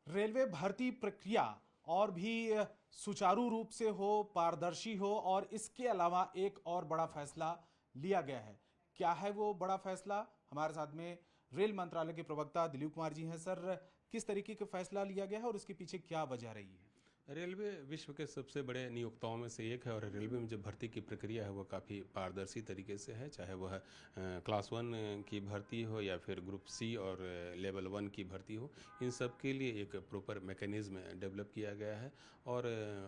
Railway भर्ती प्रक्रिया और भी सुचारू रूप से हो, पारदर्शी हो और इसके अलावा एक और बड़ा फैसला लिया गया है। क्या है वो बड़ा फैसला? हमारे साथ में रेल मंत्रालय के प्रवक्ता दिलीप कुमार जी हैं। सर, किस तरीके का फैसला लिया गया है और इसके पीछे क्या वजह रही है? रेलवे विश्व के सबसे बड़े नियोक्ताओं में से एक है और रेलवे में जो भर्ती की प्रक्रिया है वो काफ़ी पारदर्शी तरीके से है, चाहे वह क्लास वन की भर्ती हो या फिर ग्रुप सी और लेवल वन की भर्ती हो। इन सब के लिए एक प्रॉपर मैकेनिज्म डेवलप किया गया है। और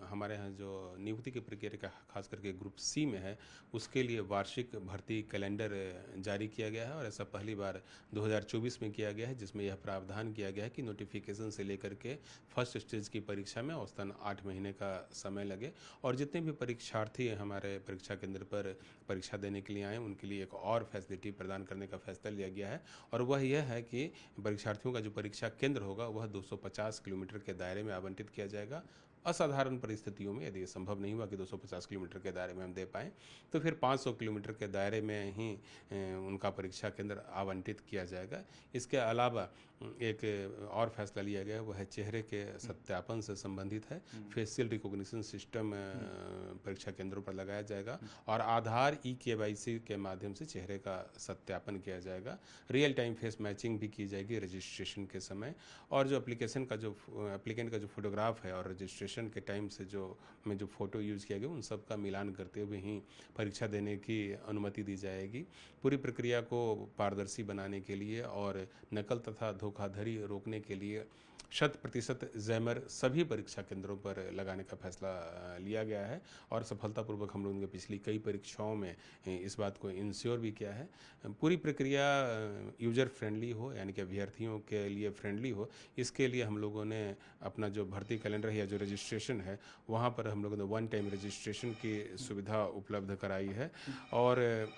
हमारे यहाँ जो नियुक्ति की प्रक्रिया का खास करके ग्रुप सी में है, उसके लिए वार्षिक भर्ती कैलेंडर जारी किया गया है और ऐसा पहली बार 2024 में किया गया है, जिसमें यह प्रावधान किया गया है कि नोटिफिकेशन से लेकर के फर्स्ट स्टेज की परीक्षा में औसतन 8 महीने का समय लगे। और जितने भी परीक्षार्थी हमारे परीक्षा केंद्र पर परीक्षा देने के लिए आए, उनके लिए एक और फैसिलिटी प्रदान करने का फैसला लिया गया है। और वह यह है कि परीक्षार्थियों का जो परीक्षा केंद्र होगा वह 250 किलोमीटर के दायरे में आवंटित किया जाएगा। असाधारण परिस्थितियों में यदि ये संभव नहीं हुआ कि 250 किलोमीटर के दायरे में हम दे पाएँ, तो फिर 500 किलोमीटर के दायरे में ही उनका परीक्षा केंद्र आवंटित किया जाएगा। इसके अलावा एक और फैसला लिया गया है, वह है चेहरे के सत्यापन से संबंधित है। फेशियल रिकॉग्निशन सिस्टम परीक्षा केंद्रों पर लगाया जाएगा और आधार ई-केवाईसी के माध्यम से चेहरे का सत्यापन किया जाएगा। रियल टाइम फेस मैचिंग भी की जाएगी रजिस्ट्रेशन के समय। और जो एप्लीकेंट का जो फोटोग्राफ है और रजिस्ट्रेशन के टाइम से जो फ़ोटो यूज़ किया गया, उन सब का मिलान करते हुए ही परीक्षा देने की अनुमति दी जाएगी। पूरी प्रक्रिया को पारदर्शी बनाने के लिए और नकल तथा धोखाधड़ी रोकने के लिए 100% जैमर सभी परीक्षा केंद्रों पर लगाने का फैसला लिया गया है। और सफलतापूर्वक हम लोगों ने पिछली कई परीक्षाओं में इस बात को इंश्योर भी किया है। पूरी प्रक्रिया यूजर फ्रेंडली हो, यानी कि अभ्यर्थियों के लिए फ्रेंडली हो, इसके लिए हम लोगों ने अपना जो भर्ती कैलेंडर है या जो रजिस्ट्रेशन है, वहाँ पर हम लोगों ने वन टाइम रजिस्ट्रेशन की सुविधा उपलब्ध कराई है। और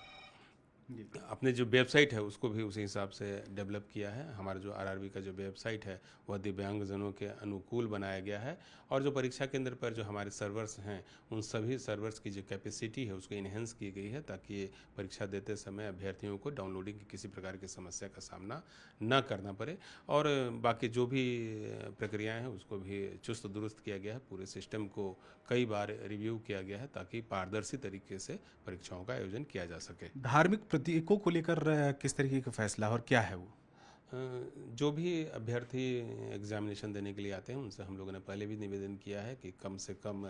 अपने जो वेबसाइट है उसको भी उसी हिसाब से डेवलप किया है। हमारा जो आरआरबी का जो वेबसाइट है वह दिव्यांगजनों के अनुकूल बनाया गया है। और जो परीक्षा केंद्र पर जो हमारे सर्वर्स हैं, उन सभी सर्वर्स की जो कैपेसिटी है उसको इन्हेंस की गई है, ताकि परीक्षा देते समय अभ्यर्थियों को डाउनलोडिंग की किसी प्रकार की समस्या का सामना न करना पड़े। और बाकी जो भी प्रक्रियाएँ हैं उसको भी चुस्त दुरुस्त किया गया है। पूरे सिस्टम को कई बार रिव्यू किया गया है ताकि पारदर्शी तरीके से परीक्षाओं का आयोजन किया जा सके। धार्मिक प्रतीकों को लेकर किस तरीके का फैसला और क्या है वो? जो भी अभ्यर्थी एग्जामिनेशन देने के लिए आते हैं, उनसे हम लोगों ने पहले भी निवेदन किया है कि कम से कम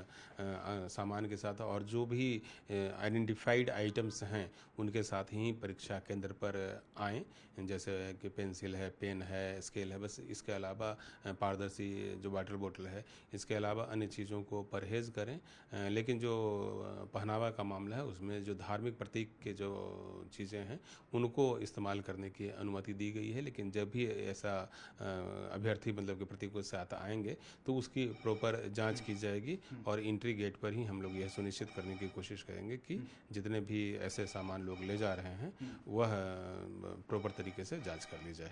सामान के साथ और जो भी आइडेंटिफाइड आइटम्स हैं उनके साथ ही परीक्षा केंद्र पर आएँ, जैसे कि पेंसिल है, पेन है, स्केल है। बस इसके अलावा पारदर्शी जो वाटर बोतल है, इसके अलावा अन्य चीज़ों को परहेज़ करें। लेकिन जो पहनावा का मामला है उसमें जो धार्मिक प्रतीक के जो चीज़ें हैं उनको इस्तेमाल करने की अनुमति दी गई है। लेकिन जब भी ऐसा अभ्यर्थी मतलब कि प्रतीकों के साथ आएंगे तो उसकी प्रॉपर जांच की जाएगी और एंट्री गेट पर ही हम लोग यह सुनिश्चित करने की कोशिश करेंगे कि जितने भी ऐसे सामान लोग ले जा रहे हैं वह प्रॉपर तरीके से जांच कर ली जाए।